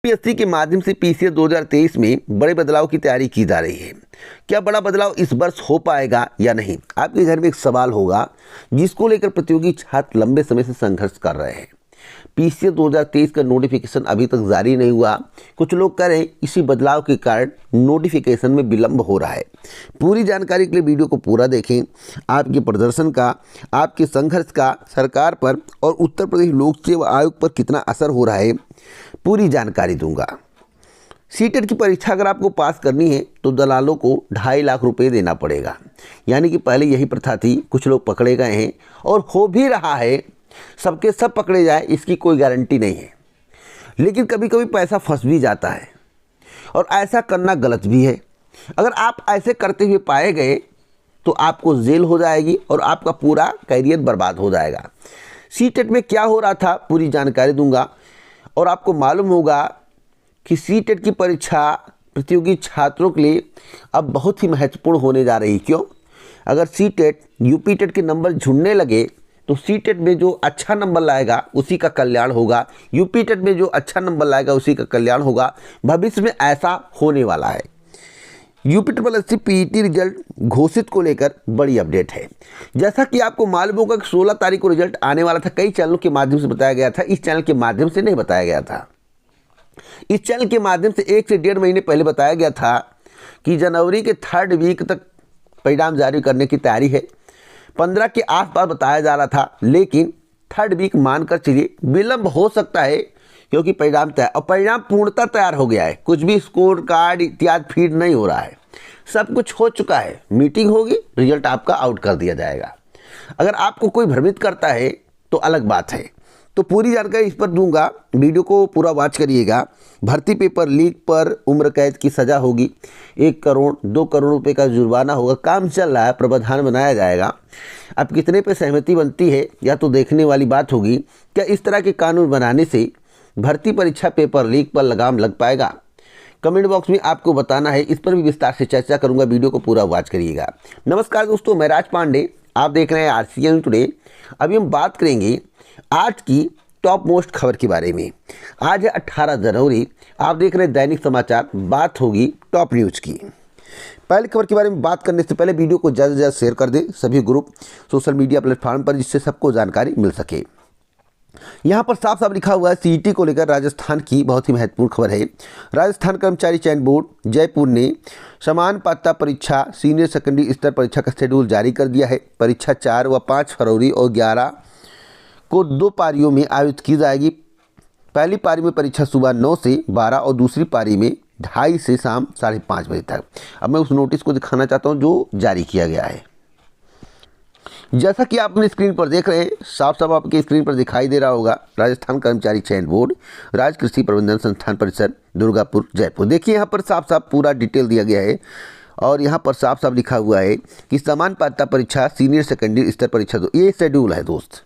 UPSC के माध्यम से पीसीएस 2023 में बड़े बदलाव की तैयारी की जा रही है। क्या बड़ा बदलाव इस वर्ष हो पाएगा या नहीं, आपके घर में एक सवाल होगा जिसको लेकर प्रतियोगी छात्र लंबे समय से संघर्ष कर रहे हैं। पीसीएस 2023 का नोटिफिकेशन अभी तक जारी नहीं हुआ। कुछ लोग कह रहे हैं इसी बदलाव के कारण नोटिफिकेशन में विलंब हो रहा है। पूरी जानकारी के लिए वीडियो को पूरा देखें। आपके प्रदर्शन का, आपके संघर्ष का सरकार पर और उत्तर प्रदेश लोक सेवा आयोग पर कितना असर हो रहा है, पूरी जानकारी दूंगा। सीटेट की परीक्षा अगर आपको पास करनी है तो दलालों को 2.5 लाख रुपए देना पड़ेगा। यानी कि पहले यही प्रथा थी, कुछ लोग पकड़े गए हैं और हो भी रहा है। सबके सब पकड़े जाए इसकी कोई गारंटी नहीं है, लेकिन कभी कभी पैसा फंस भी जाता है और ऐसा करना गलत भी है। अगर आप ऐसे करते हुए पाए गए तो आपको जेल हो जाएगी और आपका पूरा करियर बर्बाद हो जाएगा। सीटेट में क्या हो रहा था पूरी जानकारी दूंगा और आपको मालूम होगा कि सीटेट की परीक्षा प्रतियोगी छात्रों के लिए अब बहुत ही महत्वपूर्ण होने जा रही है। क्यों? अगर सीटेट यूपी टेट के नंबर जुड़ने लगे तो सीटेट में जो अच्छा नंबर लाएगा उसी का कल्याण होगा, यूपी टेट में जो अच्छा नंबर लाएगा उसी का कल्याण होगा। भविष्य में ऐसा होने वाला है। यूपीएससी पीईटी रिजल्ट घोषित को लेकर बड़ी अपडेट है। जैसा कि आपको मालूम होगा कि 16 तारीख को रिजल्ट आने वाला था। कई चैनलों के माध्यम से बताया गया था, इस चैनल के माध्यम से नहीं बताया गया था। इस चैनल के माध्यम से 1 से 1.5 महीने पहले बताया गया था कि जनवरी के 3rd वीक तक परिणाम जारी करने की तैयारी है। 15 के आसपास बताया जा रहा था, लेकिन 3rd वीक मानकर चलिए विलंब हो सकता है क्योंकि परिणाम तैयार और परिणाम पूर्णतः तैयार हो गया है। कुछ भी स्कोर कार्ड इत्यादि फीड नहीं हो रहा है, सब कुछ हो चुका है। मीटिंग होगी, रिजल्ट आपका आउट कर दिया जाएगा। अगर आपको कोई भ्रमित करता है तो अलग बात है। तो पूरी जानकारी इस पर दूंगा, वीडियो को पूरा वॉच करिएगा। भर्ती पेपर लीक पर उम्र कैद की सज़ा होगी, 1 करोड़ 2 करोड़ रुपए का जुर्माना होगा। काम चल रहा है, प्रावधान बनाया जाएगा। अब कितने पे सहमति बनती है या तो देखने वाली बात होगी। क्या इस तरह के कानून बनाने से भर्ती परीक्षा पेपर लीक पर लगाम लग पाएगा? कमेंट बॉक्स में आपको बताना है, इस पर भी विस्तार से चर्चा करूंगा। वीडियो को पूरा वॉच करिएगा। नमस्कार दोस्तों, मैं राज पांडे, आप देख रहे हैं आरसीएन टुडे। अभी हम बात करेंगे आज की टॉप मोस्ट खबर के बारे में। आज है 18 जनवरी, आप देख रहे हैं दैनिक समाचार। बात होगी टॉप न्यूज़ की। पहली खबर के बारे में बात करने से पहले वीडियो को ज़्यादा से ज़्यादा शेयर कर दें सभी ग्रुप, सोशल मीडिया प्लेटफॉर्म पर, जिससे सबको जानकारी मिल सके। यहाँ पर साफ साफ लिखा हुआ है सीईटी को लेकर राजस्थान की बहुत ही महत्वपूर्ण खबर है। राजस्थान कर्मचारी चयन बोर्ड जयपुर ने समान पात्रता परीक्षा सीनियर सेकेंडरी स्तर परीक्षा का शेड्यूल जारी कर दिया है। परीक्षा 4 व 5 फरवरी और 11 को 2 पारियों में आयोजित की जाएगी। पहली पारी में परीक्षा सुबह 9 से 12 और दूसरी पारी में 2:30 से शाम 5:30 बजे तक। अब मैं उस नोटिस को दिखाना चाहता हूँ जो जारी किया गया है। जैसा कि आप अपनी स्क्रीन पर देख रहे हैं, साफ साफ आपकी स्क्रीन पर दिखाई दे रहा होगा राजस्थान कर्मचारी चयन बोर्ड राज्य कृषि प्रबंधन संस्थान परिसर दुर्गापुर जयपुर। देखिए यहाँ पर साफ साफ पूरा डिटेल दिया गया है और यहाँ पर साफ साफ लिखा हुआ है कि समान पात्रता परीक्षा सीनियर सेकेंडरी स्तर परीक्षा ये शेड्यूल है दोस्त।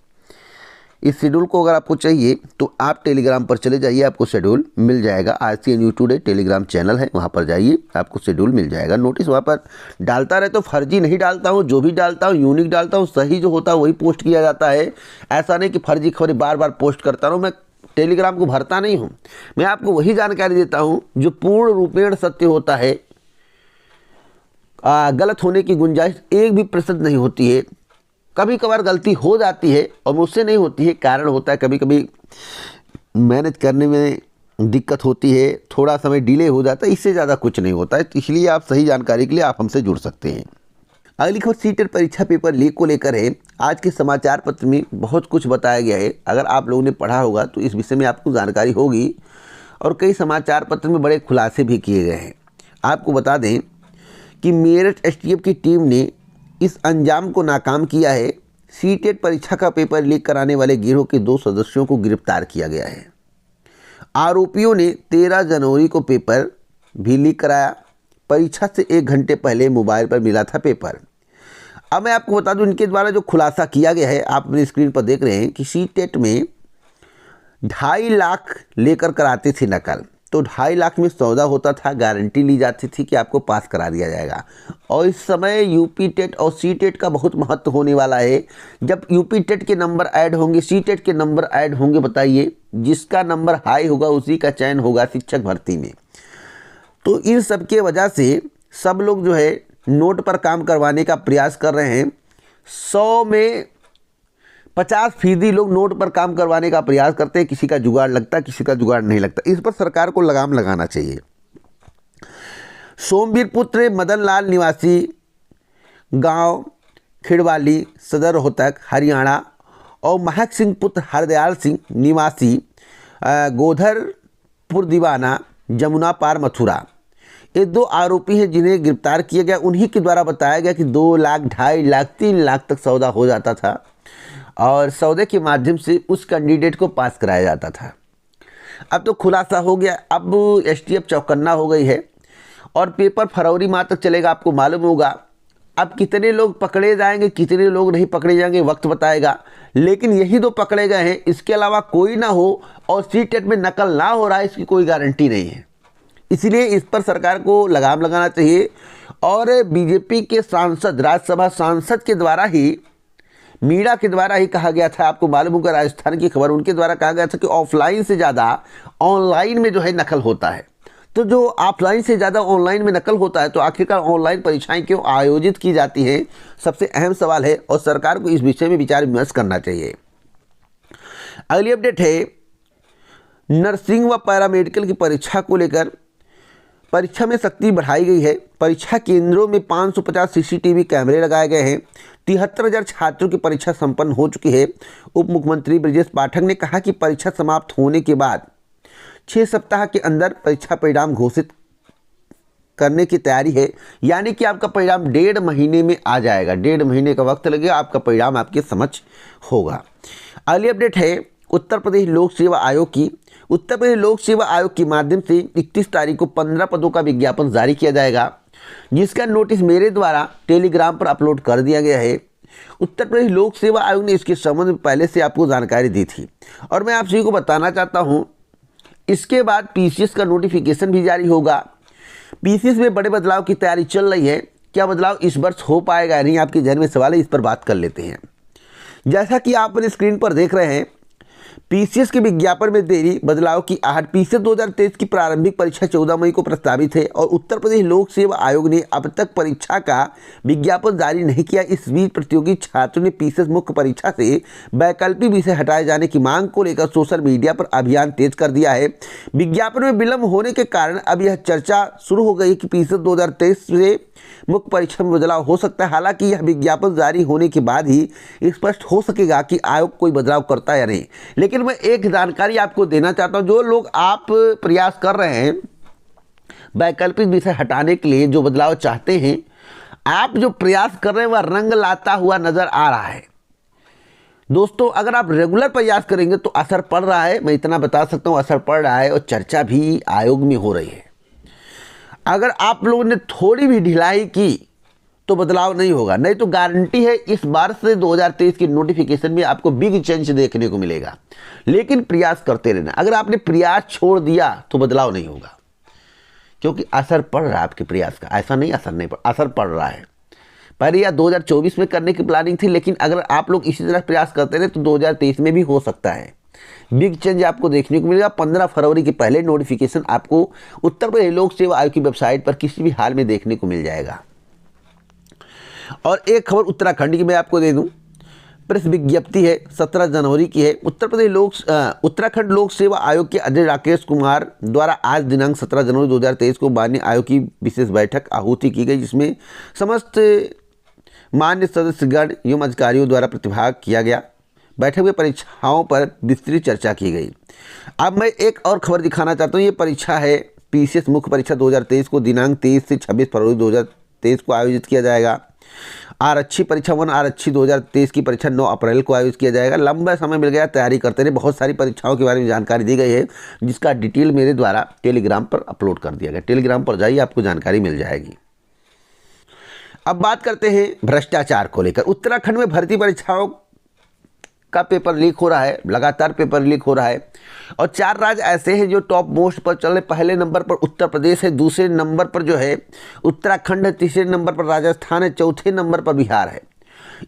इस शेड्यूल को अगर आपको चाहिए तो आप टेलीग्राम पर चले जाइए, आपको शेड्यूल मिल जाएगा। आरसीएन टुडे टेलीग्राम चैनल है, वहाँ पर जाइए, आपको शेड्यूल मिल जाएगा। नोटिस वहाँ पर डालता रहे तो फर्जी नहीं डालता हूँ, जो भी डालता हूँ यूनिक डालता हूँ, सही जो होता है वही पोस्ट किया जाता है। ऐसा नहीं कि फर्जी खबरें बार बार पोस्ट करता रहूँ। मैं टेलीग्राम को भरता नहीं हूँ, मैं आपको वही जानकारी देता हूँ जो पूर्ण रूपेण सत्य होता है। गलत होने की गुंजाइश 1 भी प्रतिशत नहीं होती है। कभी कभार गलती हो जाती है और मुझसे नहीं होती है, कारण होता है कभी कभी मैनेज करने में दिक्कत होती है, थोड़ा समय डिले हो जाता है, इससे ज़्यादा कुछ नहीं होता है। तो इसलिए आप सही जानकारी के लिए आप हमसे जुड़ सकते हैं। अगली खबर सीटेट परीक्षा पेपर लीक को लेकर है। आज के समाचार पत्र में बहुत कुछ बताया गया है। अगर आप लोगों ने पढ़ा होगा तो इस विषय में आपको जानकारी होगी और कई समाचार पत्र में बड़े खुलासे भी किए गए हैं। आपको बता दें कि मेरठ एसटीएफ की टीम ने इस अंजाम को नाकाम किया है। सीटेट परीक्षा का पेपर लीक कराने वाले गिरोह के 2 सदस्यों को गिरफ्तार किया गया है। आरोपियों ने 13 जनवरी को पेपर भी लीक कराया। परीक्षा से 1 घंटे पहले मोबाइल पर मिला था पेपर। अब मैं आपको बता दूं इनके द्वारा जो खुलासा किया गया है, आप अपनी स्क्रीन पर देख रहे हैं कि सीटेट में 2.5 लाख लेकर कराते थे नकल। तो 2.5 लाख में सौदा होता था, गारंटी ली जाती थी कि आपको पास करा दिया जाएगा। और इस समय यूपी टेट और सी टेट का बहुत महत्व होने वाला है। जब यूपी टेट के नंबर ऐड होंगे, सी टेट के नंबर ऐड होंगे, बताइए जिसका नंबर हाई होगा उसी का चयन होगा शिक्षक भर्ती में। तो इन सब के वजह से सब लोग जो है नोट पर काम करवाने का प्रयास कर रहे हैं। 100 में 50% लोग नोट पर काम करवाने का प्रयास करते हैं, किसी का जुगाड़ लगता है, किसी का जुगाड़ नहीं लगता। इस पर सरकार को लगाम लगाना चाहिए। सोमवीर पुत्र मदन लाल निवासी गांव खिड़वाली सदर रोहतक हरियाणा और महक सिंह पुत्र हरदयाल सिंह निवासी गोधरपुर दीवाना जमुना पार मथुरा, ये 2 आरोपी हैं जिन्हें गिरफ्तार किया गया। उन्हीं के द्वारा बताया गया कि 2 लाख 2.5 लाख 3 लाख तक सौदा हो जाता था और सौदे के माध्यम से उस कैंडिडेट को पास कराया जाता था। अब तो खुलासा हो गया, अब एसटीएफ चौकन्ना हो गई है और पेपर फरवरी माह तक चलेगा। आपको मालूम होगा अब कितने लोग पकड़े जाएंगे, कितने लोग नहीं पकड़े जाएंगे, वक्त बताएगा। लेकिन यही 2 पकड़े गए हैं, इसके अलावा कोई ना हो और सीटेट में नकल ना हो रहा है, इसकी कोई गारंटी नहीं है। इसलिए इस पर सरकार को लगाम लगाना चाहिए। और बीजेपी के सांसद, राज्यसभा सांसद के द्वारा ही, मीडिया के द्वारा ही कहा गया था, आपको मालूम होगा राजस्थान की खबर, उनके द्वारा कहा गया था कि ऑफलाइन से ज़्यादा ऑनलाइन में जो है नकल होता है। तो जो ऑफलाइन से ज़्यादा ऑनलाइन में नकल होता है तो आखिरकार ऑनलाइन परीक्षाएं क्यों आयोजित की जाती हैं, सबसे अहम सवाल है और सरकार को इस विषय में विचार विमर्श करना चाहिए। अगली अपडेट है नर्सिंग व पैरामेडिकल की परीक्षा को लेकर। परीक्षा में सख्ती बढ़ाई गई है। परीक्षा केंद्रों में 550 सीसीटीवी कैमरे लगाए गए हैं। 73,000 छात्रों की परीक्षा संपन्न हो चुकी है। उप मुख्यमंत्री ब्रजेश पाठक ने कहा कि परीक्षा समाप्त होने के बाद 6 सप्ताह के अंदर परीक्षा परिणाम घोषित करने की तैयारी है। यानी कि आपका परिणाम 1.5 महीने में आ जाएगा, 1.5 महीने का वक्त लगेगा, आपका परिणाम आपके समक्ष होगा। अगली अपडेट है उत्तर प्रदेश लोक सेवा आयोग की। उत्तर प्रदेश लोक सेवा आयोग के माध्यम से 31 तारीख को 15 पदों का विज्ञापन जारी किया जाएगा, जिसका नोटिस मेरे द्वारा टेलीग्राम पर अपलोड कर दिया गया है। उत्तर प्रदेश लोक सेवा आयोग ने इसके संबंध में पहले से आपको जानकारी दी थी और मैं आप सभी को बताना चाहता हूं, इसके बाद पीसीएस का नोटिफिकेशन भी जारी होगा। पीसीएस में बड़े बदलाव की तैयारी चल रही है। क्या बदलाव इस वर्ष हो पाएगा या नहीं, आपके जहन में सवाल है, इस पर बात कर लेते हैं। जैसा कि आप अपने स्क्रीन पर देख रहे हैं, पीसीएस के विज्ञापन में देरी, बदलाव की आहट। पीसीएस 2023 की प्रारंभिक परीक्षा 14 मई को प्रस्तावित है और उत्तर प्रदेश लोक सेवा आयोग ने अब तक परीक्षा का विज्ञापन जारी नहीं किया। इस बीच प्रतियोगी छात्रों ने पीसीएस मुख्य परीक्षा से वैकल्पिक विषय हटाए जाने की मांग को लेकर सोशल मीडिया पर अभियान तेज कर दिया है। विज्ञापन में विलंब होने के कारण अब यह चर्चा शुरू हो गई कि पीसीएस 2023 से मुख्य परीक्षा में बदलाव हो सकता है। हालांकि यह विज्ञापन जारी होने के बाद ही स्पष्ट हो सकेगा कि आयोग कोई बदलाव करता है या नहीं। लेकिन मैं एक जानकारी आपको देना चाहता हूं, जो लोग आप प्रयास कर रहे हैं वैकल्पिक विषय हटाने के लिए, जो बदलाव चाहते हैं, आप जो प्रयास कर रहे हैं वह रंग लाता हुआ नजर आ रहा है। दोस्तों, अगर आप रेगुलर प्रयास करेंगे तो असर पड़ रहा है, मैं इतना बता सकता हूं, असर पड़ रहा है और चर्चा भी आयोग में हो रही है। अगर आप लोगों ने थोड़ी भी ढिलाई की तो बदलाव नहीं होगा, नहीं तो गारंटी है इस बार से 2023 की नोटिफिकेशन में आपको बिग चेंज देखने को मिलेगा। लेकिन प्रयास करते रहना। अगर आपने प्रयास छोड़ दिया तो बदलाव नहीं होगा, क्योंकि असर पड़ रहा है आपके प्रयास का। ऐसा नहीं असर नहीं पड़, असर पड़ रहा है। पहले या 2024 में करने की प्लानिंग थी, लेकिन अगर आप लोग इसी तरह प्रयास करते रहे तो 2023 में भी हो सकता है। बिग चेंज आपको देखने को मिलेगा। 15 फरवरी के पहले नोटिफिकेशन आपको उत्तर प्रदेश लोक सेवा आयोग की वेबसाइट पर किसी भी हाल में देखने को मिल जाएगा। और एक खबर उत्तराखंड की मैं आपको दे दूं, प्रेस विज्ञप्ति है 17 जनवरी की है। उत्तराखंड लोक सेवा आयोग के अध्यक्ष राकेश कुमार द्वारा आज दिनांक 17 जनवरी 2023 को माननीय आयोग की विशेष बैठक आहूति की गई, जिसमें समस्त मान्य सदस्यगण एवं अधिकारियों द्वारा प्रतिभाग किया गया। बैठक में परीक्षाओं पर विस्तृत चर्चा की गई। अब मैं एक और खबर दिखाना चाहता हूँ। ये परीक्षा है पीसीएस मुख्य परीक्षा 2023 को दिनांक 23 से 26 फरवरी 2023 को आयोजित किया जाएगा। आरक्षी परीक्षा 1 आरक्षी 2023 की परीक्षा 9 अप्रैल को आयोजित किया जाएगा। लंबा समय मिल गया, तैयारी करते रहे। बहुत सारी परीक्षाओं के बारे में जानकारी दी गई है, जिसका डिटेल मेरे द्वारा टेलीग्राम पर अपलोड कर दिया गया। टेलीग्राम पर जाइए, आपको जानकारी मिल जाएगी। अब बात करते हैं भ्रष्टाचार को लेकर। उत्तराखंड में भर्ती परीक्षाओं का पेपर लीक हो रहा है, लगातार पेपर लीक हो रहा है और 4 राज्य ऐसे हैं जो टॉप मोस्ट पर चल रहे। पहले नंबर पर उत्तर प्रदेश है, दूसरे नंबर पर जो है उत्तराखंड है, तीसरे नंबर पर राजस्थान है, चौथे नंबर पर बिहार है।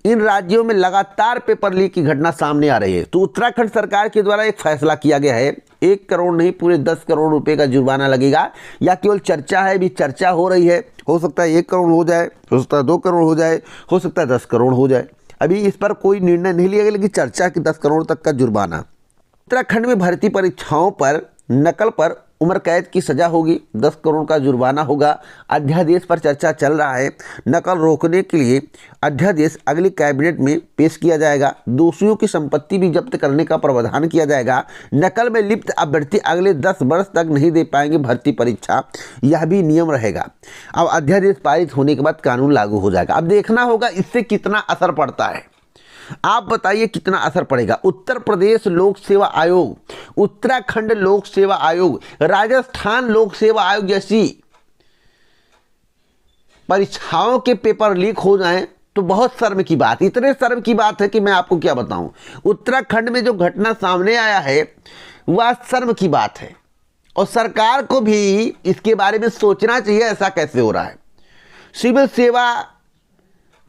इन राज्यों में लगातार पेपर लीक की घटना सामने आ रही है। तो उत्तराखंड सरकार के द्वारा एक फैसला किया गया है, 1 करोड़ नहीं पूरे 10 करोड़ रुपए का जुर्माना लगेगा। या केवल चर्चा है, भी चर्चा हो रही है, हो सकता है 1 करोड़ हो जाए, हो सकता है 2 करोड़ हो जाए, हो सकता है 10 करोड़ हो जाए। अभी इस पर कोई निर्णय नहीं लिया गया, लेकिन चर्चा की 10 करोड़ तक का जुर्माना। उत्तराखंड में भर्ती परीक्षाओं पर नकल पर उम्र कैद की सजा होगी, 10 करोड़ का जुर्माना होगा। अध्यादेश पर चर्चा चल रहा है। नकल रोकने के लिए अध्यादेश अगली कैबिनेट में पेश किया जाएगा। दोषियों की संपत्ति भी जब्त करने का प्रावधान किया जाएगा। नकल में लिप्त अभ्यर्थी अगले 10 वर्ष तक नहीं दे पाएंगे भर्ती परीक्षा, यह भी नियम रहेगा। अब अध्यादेश पारित होने के बाद कानून लागू हो जाएगा। अब देखना होगा इससे कितना असर पड़ता है। आप बताइए कितना असर पड़ेगा। उत्तर प्रदेश लोक सेवा आयोग, उत्तराखंड लोक सेवा आयोग, राजस्थान लोक सेवा आयोग जैसी परीक्षाओं के पेपर लीक हो जाएं तो बहुत शर्म की बात, इतने शर्म की बात है कि मैं आपको क्या बताऊं। उत्तराखंड में जो घटना सामने आया है वह शर्म की बात है, और सरकार को भी इसके बारे में सोचना चाहिए ऐसा कैसे हो रहा है। सिविल सेवा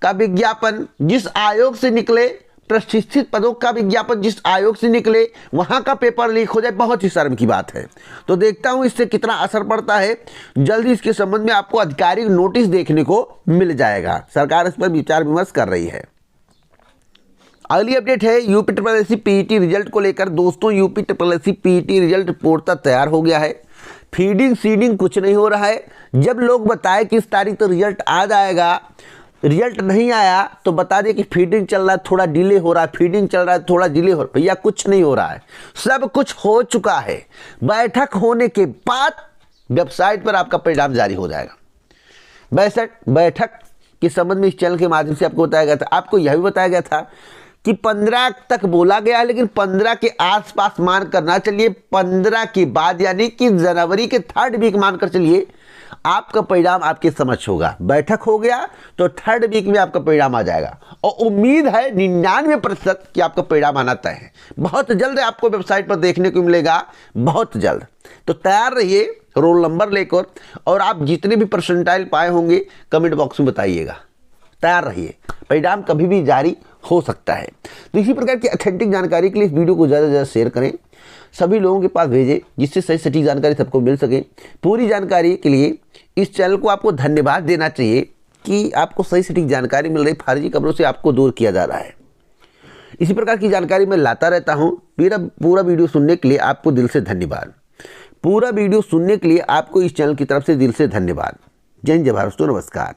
का विज्ञापन जिस आयोग से निकले, प्रतिष्ठित पदों का विज्ञापन जिस आयोग से निकले, वहां का पेपर लीक हो जाए, बहुत ही शर्म की बात है। तो देखता हूं इससे कितना असर पड़ता है। जल्दी इसके संबंध में आपको आधिकारिक नोटिस देखने को मिल जाएगा। सरकार इस पर विचार विमर्श कर रही है। अगली अपडेट है यूपी ट्रिपल पीईटी रिजल्ट को लेकर। दोस्तों UP triple PET result report तक तैयार हो गया है। फीडिंग सीडिंग कुछ नहीं हो रहा है। जब लोग बताए कि इस तारीख तो रिजल्ट आ जाएगा, रिजल्ट नहीं आया तो बता दें कि फीडिंग चल रहा है, थोड़ा डिले हो रहा है, फीडिंग चल रहा है, थोड़ा डिले हो रहा है। भैया कुछ नहीं हो रहा है, सब कुछ हो चुका है। बैठक होने के बाद वेबसाइट पर आपका परिणाम जारी हो जाएगा। बैठक के संबंध में इस चैनल के माध्यम से आपको बताया गया था। आपको यह भी बताया गया था कि 15 तक बोला गया है, लेकिन 15 के आसपास मान कर ना चलिए, 15 के बाद यानी कि जनवरी के 3rd वीक मानकर चलिए आपका परिणाम आपके समझ होगा। बैठक हो गया तो 3rd वीक में आपका परिणाम आ जाएगा, और उम्मीद है 99% कि आपका परिणाम आना तय है। बहुत जल्द आपको वेबसाइट पर देखने को मिलेगा, बहुत जल्द। तो तैयार रहिए रोल नंबर लेकर, और आप जितने भी परसेंटाइल पाए होंगे कमेंट बॉक्स में बताइएगा। तैयार रहिए, परिणाम कभी भी जारी हो सकता है। तो इसी प्रकार की ऑथेंटिक जानकारी के लिए इस वीडियो को ज़्यादा से ज़्यादा शेयर करें, सभी लोगों के पास भेजें, जिससे सही सटीक जानकारी सबको मिल सके। पूरी जानकारी के लिए इस चैनल को आपको धन्यवाद देना चाहिए कि आपको सही सटीक जानकारी मिल रही, फर्जी खबरों से आपको दूर किया जा रहा है। इसी प्रकार की जानकारी मैं लाता रहता हूँ। मेरा पूरा वीडियो सुनने के लिए आपको दिल से धन्यवाद। पूरा वीडियो सुनने के लिए आपको इस चैनल की तरफ से दिल से धन्यवाद। जय हिंद, जय भारत, नमस्कार।